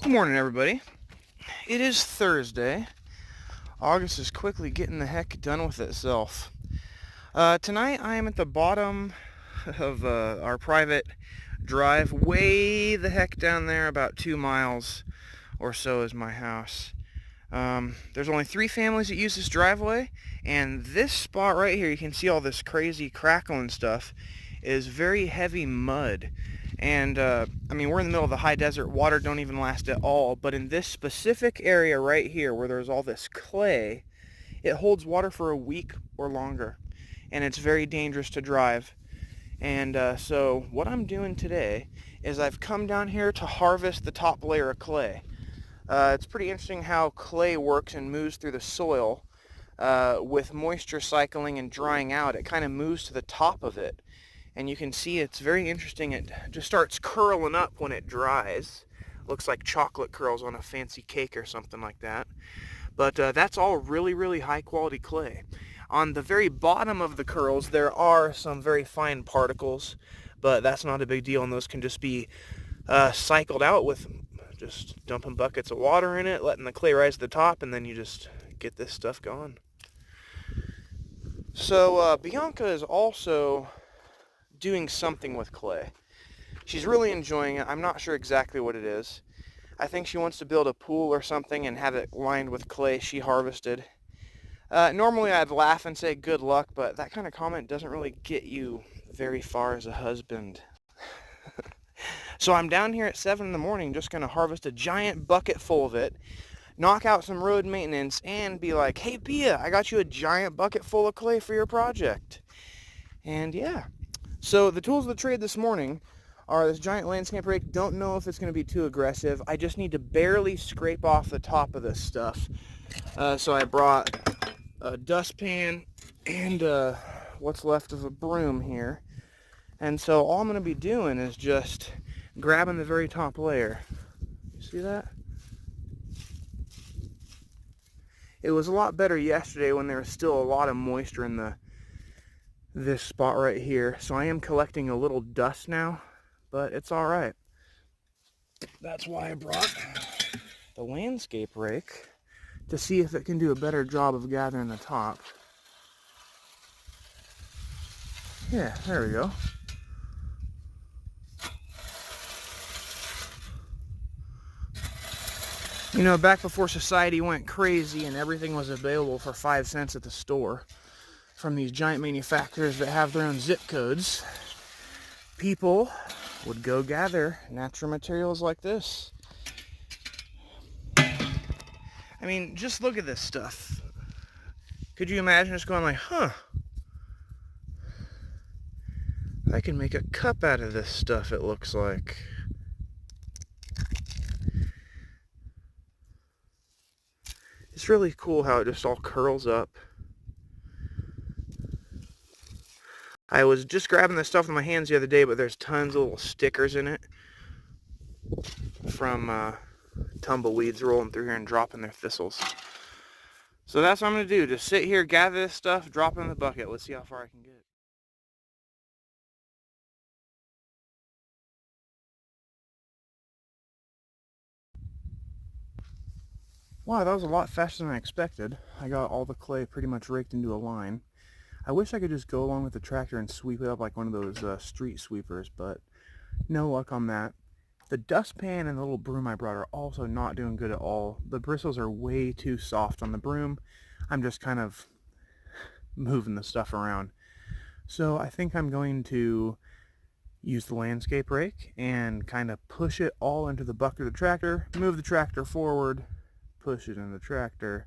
Good morning, everybody. It is Thursday. August is quickly getting the heck done with itself. Tonight I am at the bottom of our private drive. Way the heck down there, about 2 miles or so is my house. There's only 3 families that use this driveway, and this spot right here, you can see all this crazy crackling stuff, is very heavy mud. And I mean, we're in the middle of the high desert. Water don't even last at all. But in this specific area right here, where there's all this clay, it holds water for a week or longer, and it's very dangerous to drive. And so what I'm doing today is I've come down here to harvest the top layer of clay. It's pretty interesting how clay works and moves through the soil. With moisture cycling and drying out, it kind of moves to the top of it. And you can see it's very interesting. It just starts curling up when it dries. Looks like chocolate curls on a fancy cake or something like that. But that's all really, really high quality clay. On the very bottom of the curls, there are some very fine particles, but that's not a big deal, and those can just be cycled out with just dumping buckets of water in it, letting the clay rise to the top, and then you just get this stuff going. So Bianca is also doing something with clay. She's really enjoying it. I'm not sure exactly what it is. I think she wants to build a pool or something and have it lined with clay she harvested. Normally I'd laugh and say good luck, but that kind of comment doesn't really get you very far as a husband. So I'm down here at 7 in the morning just going to harvest a giant bucket full of it, knock out some road maintenance, and be like, hey Pia, I got you a giant bucket full of clay for your project. And yeah. So the tools of the trade this morning are this giant landscape rake. Don't know if it's going to be too aggressive. I just need to barely scrape off the top of this stuff. So I brought a dustpan and what's left of a broom here. And so all I'm going to be doing is just grabbing the very top layer. You see that? It was a lot better yesterday when there was still a lot of moisture in this spot right here. So I am collecting a little dust now, but it's all right. That's why I brought the landscape rake, to see if it can do a better job of gathering the top. Yeah, there we go. You know, back before society went crazy and everything was available for 5 cents at the store from these giant manufacturers that have their own zip codes, people would go gather natural materials like this. I mean, just look at this stuff. Could you imagine just going like, huh, I can make a cup out of this stuff, it looks like. It's really cool how it just all curls up. I was just grabbing this stuff with my hands the other day, but there's tons of little stickers in it from tumbleweeds rolling through here and dropping their thistles. So that's what I'm going to do. Just sit here, gather this stuff, drop it in the bucket. Let's see how far I can get. Wow, that was a lot faster than I expected. I got all the clay pretty much raked into a line. I wish I could just go along with the tractor and sweep it up like one of those street sweepers, but no luck on that. The dustpan and the little broom I brought are also not doing good at all. The bristles are way too soft on the broom. I'm just kind of moving the stuff around. So I think I'm going to use the landscape rake and kind of push it all into the bucket of the tractor, move the tractor forward, push it in the tractor,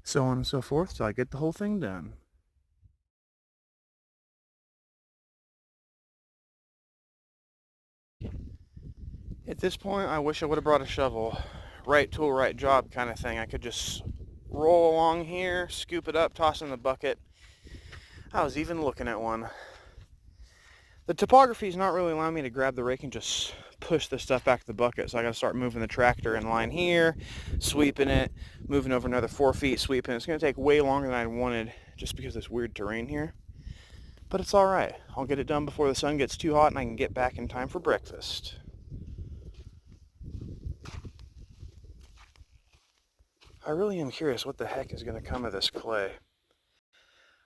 so on and so forth, till I get the whole thing done. At this point, I wish I would have brought a shovel. Right tool, right job kind of thing. I could just roll along here, scoop it up, toss it in the bucket. I was even looking at one. The topography is not really allowing me to grab the rake and just push the stuff back to the bucket, so I gotta start moving the tractor in line here, sweeping it, moving over another 4 feet, sweeping. It's gonna take way longer than I wanted just because of this weird terrain here. But it's alright. I'll get it done before the sun gets too hot and I can get back in time for breakfast. I really am curious what the heck is going to come of this clay.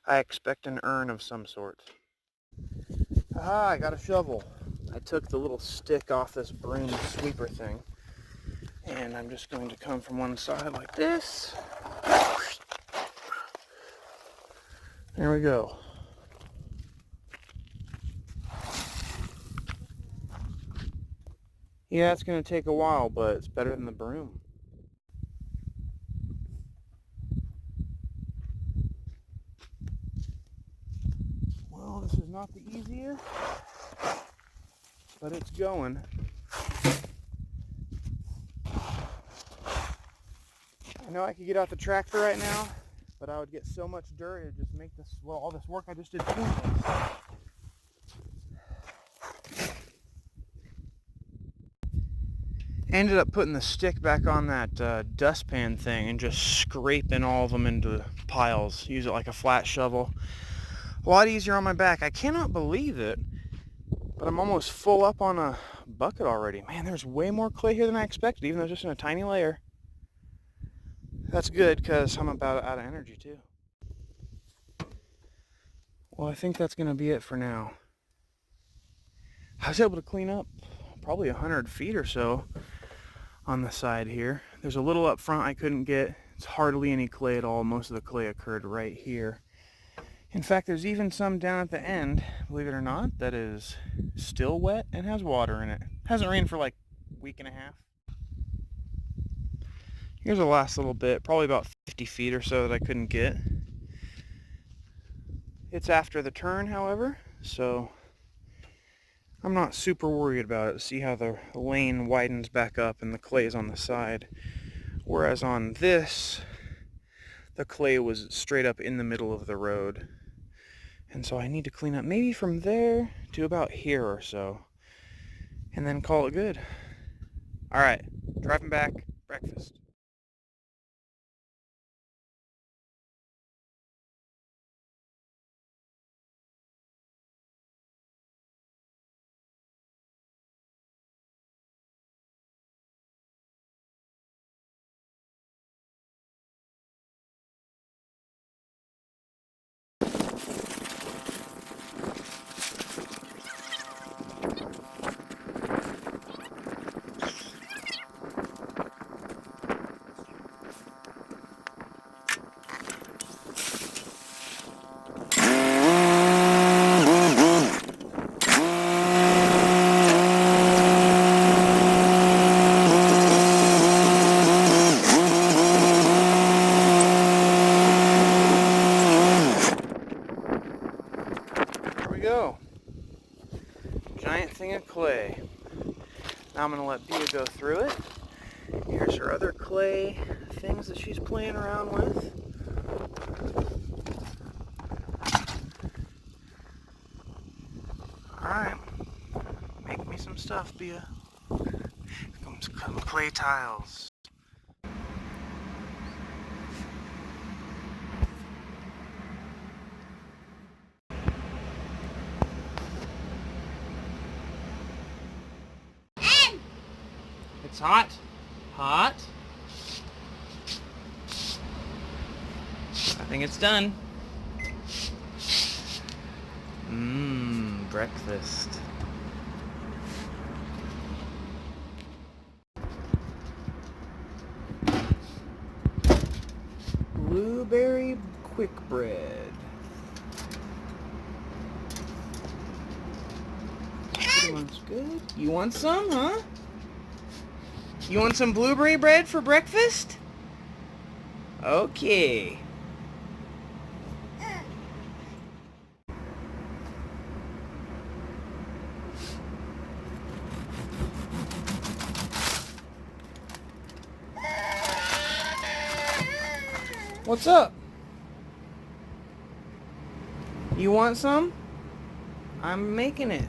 I expect an urn of some sort. Ah, I got a shovel. I took the little stick off this broom sweeper thing, and I'm just going to come from one side like this. There we go. Yeah, it's going to take a while, but it's better than the broom. Well, this is not the easiest, but it's going. I know I could get out the tractor right now, but I would get so much dirt, it'd just make this, well, all this work I just did pointless. Ended up putting the stick back on that dustpan thing and just scraping all of them into piles. Use it like a flat shovel. A lot easier on my back. I cannot believe it, but I'm almost full up on a bucket already. Man, there's way more clay here than I expected, even though it's just in a tiny layer. That's good, because I'm about out of energy too. Well, I think that's going to be it for now. I was able to clean up probably 100 feet or so on the side here. There's a little up front I couldn't get. It's hardly any clay at all. Most of the clay occurred right here. In fact, there's even some down at the end, believe it or not, that is still wet and has water in it. Hasn't rained for like a week and a half. Here's the last little bit, probably about 50 feet or so that I couldn't get. It's after the turn, however, so I'm not super worried about it. See how the lane widens back up and the clay is on the side. Whereas on this, the clay was straight up in the middle of the road. And so I need to clean up maybe from there to about here or so, and then call it good. All right, driving back, breakfast. Go. Giant thing of clay. Now I'm going to let Bea go through it. Here's her other clay things that she's playing around with. Alright. Make me some stuff, Bea. Here comes some clay tiles. It's hot. Hot. I think it's done. Breakfast. Blueberry quick bread. Pretty much good. You want some, huh? You want some blueberry bread for breakfast? Okay. What's up? You want some? I'm making it.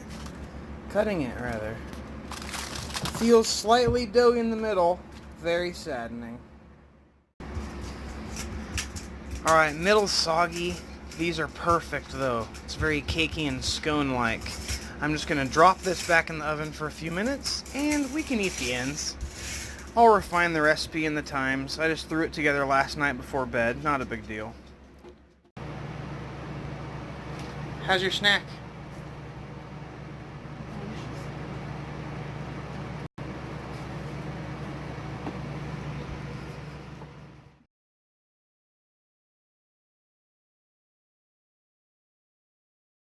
Cutting it, rather. Feels slightly doughy in the middle. Very saddening. Alright, middle soggy. These are perfect, though. It's very cakey and scone-like. I'm just going to drop this back in the oven for a few minutes, and we can eat the ends. I'll refine the recipe in the times. I just threw it together last night before bed. Not a big deal. How's your snack?